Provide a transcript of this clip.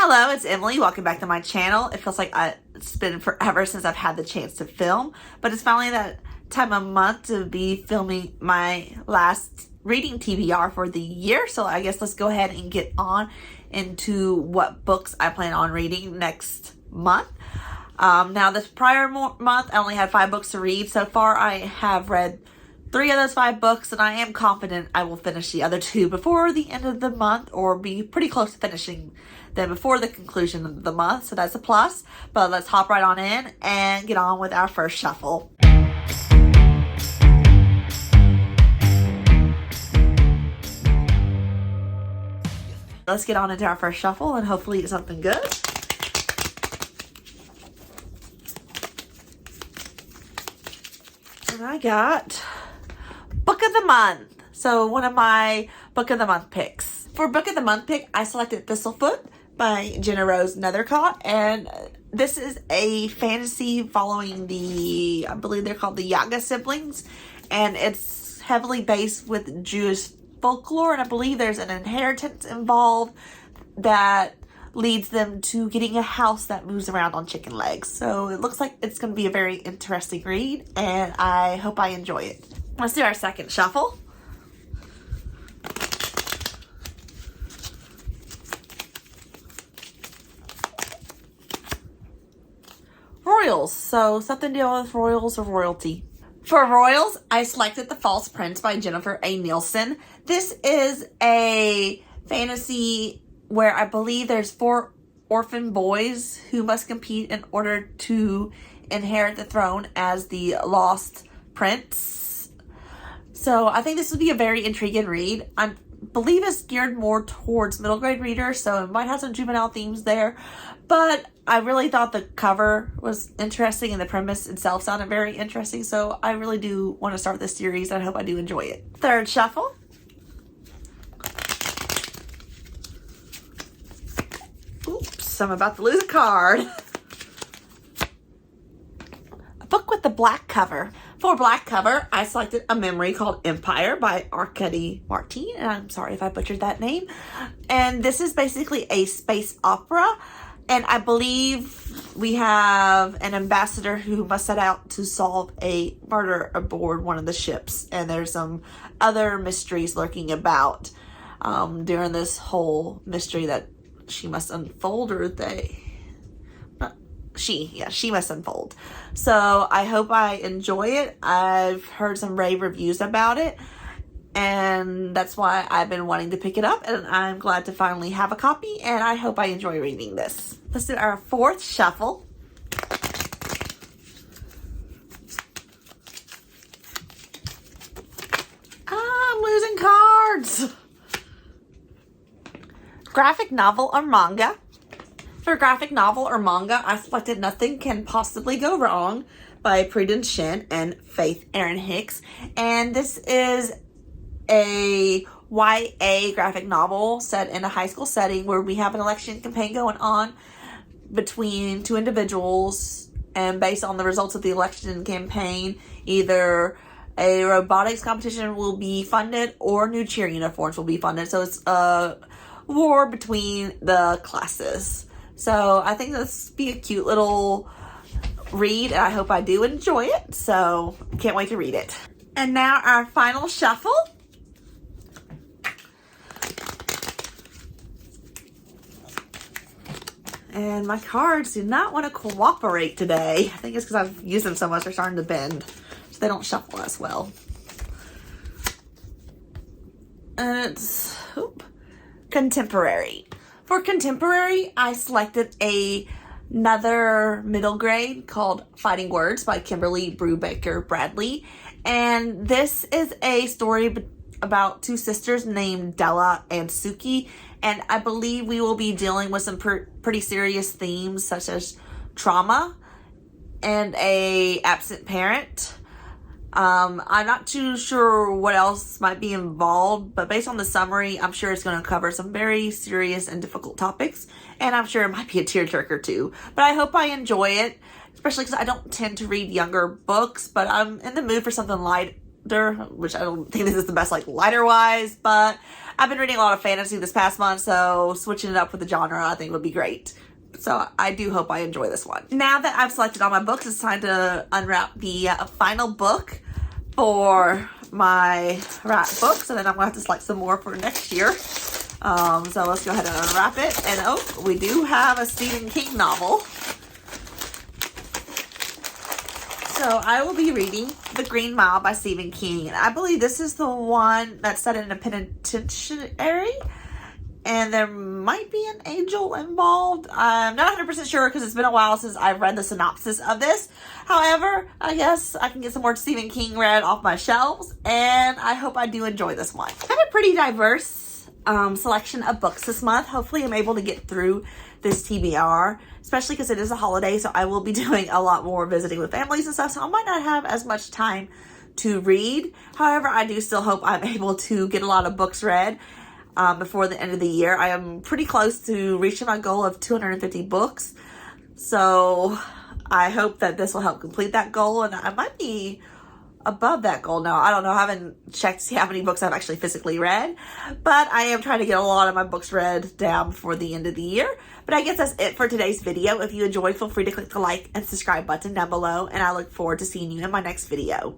Hello, it's Emily. Welcome back to my channel. It feels like it's been forever since I've had the chance to film, but it's finally that time of month to be filming my last reading TBR for the year. So I guess let's go ahead and get on into what books I plan on reading next month. Now this prior month, I only had 5 books to read. So far, I have read 3 of those 5 books, and I am confident I will finish the other 2 before the end of the month, or be pretty close to finishing them before the conclusion of the month. So that's a plus. But let's hop right on in and get on with our first shuffle. Let's get on into our first shuffle, and hopefully it's something good. And I got Book of the Month. So one of my Book of the Month picks. For Book of the Month pick, I selected Thistlefoot by Jenna Rose Nethercott. And this is a fantasy following the, I believe they're called the Yaga siblings. And it's heavily based with Jewish folklore. And I believe there's an inheritance involved that leads them to getting a house that moves around on chicken legs. So it looks like it's going to be a very interesting read, and I hope I enjoy it. Let's do our second shuffle. Royals. So something to do with royals or royalty. For Royals, I selected The False Prince by Jennifer A. Nielsen. This is a fantasy where I believe there's 4 orphan boys who must compete in order to inherit the throne as the lost prince. So I think this would be a very intriguing read. I believe it's geared more towards middle grade readers, so it might have some juvenile themes there. But I really thought the cover was interesting and the premise itself sounded very interesting. So I really do want to start this series, and I hope I do enjoy it. Third shuffle. Oops, I'm about to lose a card. A book with the black cover. For black cover, I selected A Memory Called Empire by Arkady Martin. And I'm sorry if I butchered that name. And this is basically a space opera. And I believe we have an ambassador who must set out to solve a murder aboard one of the ships. And there's some other mysteries lurking about during this whole mystery that she must unfold, or she must unfold. So I hope I enjoy it. I've heard some rave reviews about it, and that's why I've been wanting to pick it up, and I'm glad to finally have a copy, and I hope I enjoy reading this. Let's do our fourth shuffle. I'm losing cards. Graphic novel or manga. For graphic novel or manga, I selected Nothing Can Possibly Go Wrong by Prudence Shen and Faith Erin Hicks. And this is a YA graphic novel set in a high school setting where we have an election campaign going on between 2 individuals. And based on the results of the election campaign, either a robotics competition will be funded or new cheer uniforms will be funded. So it's a war between the classes. So I think this will be a cute little read, and I hope I do enjoy it. So can't wait to read it. And now our final shuffle. And my cards do not want to cooperate today. I think it's because I've used them so much, they're starting to bend. So they don't shuffle as well. And it's contemporary. For contemporary, I selected another middle grade called Fighting Words by Kimberly Brubaker Bradley. And this is a story about 2 sisters named Della and Suki. And I believe we will be dealing with some pretty serious themes such as trauma and a absent parent. I'm not too sure what else might be involved, but based on the summary, I'm sure it's going to cover some very serious and difficult topics, and I'm sure it might be a tearjerker too. But I hope I enjoy it, especially because I don't tend to read younger books, but I'm in the mood for something lighter, which I don't think this is the best, lighter-wise, but I've been reading a lot of fantasy this past month, so switching it up with the genre I think would be great. So I do hope I enjoy this one. Now that I've selected all my books, it's time to unwrap the final book for my wrap books, and then I'm going to have to select some more for next year. So let's go ahead and unwrap it. And oh, we do have a Stephen King novel. So I will be reading The Green Mile by Stephen King. And I believe this is the one that's set in a penitentiary. And there might be an angel involved. I'm not 100% sure because it's been a while since I've read the synopsis of this. However, I guess I can get some more Stephen King read off my shelves. And I hope I do enjoy this one. I have a pretty diverse selection of books this month. Hopefully I'm able to get through this TBR, especially because it is a holiday, so I will be doing a lot more visiting with families and stuff, so I might not have as much time to read. However, I do still hope I'm able to get a lot of books read before the end of the year. I am pretty close to reaching my goal of 250 books, so I hope that this will help complete that goal, and I might be above that goal now. I don't know. I haven't checked to see how many books I've actually physically read, but I am trying to get a lot of my books read down before the end of the year. But I guess that's it for today's video. If you enjoyed, feel free to click the like and subscribe button down below, and I look forward to seeing you in my next video.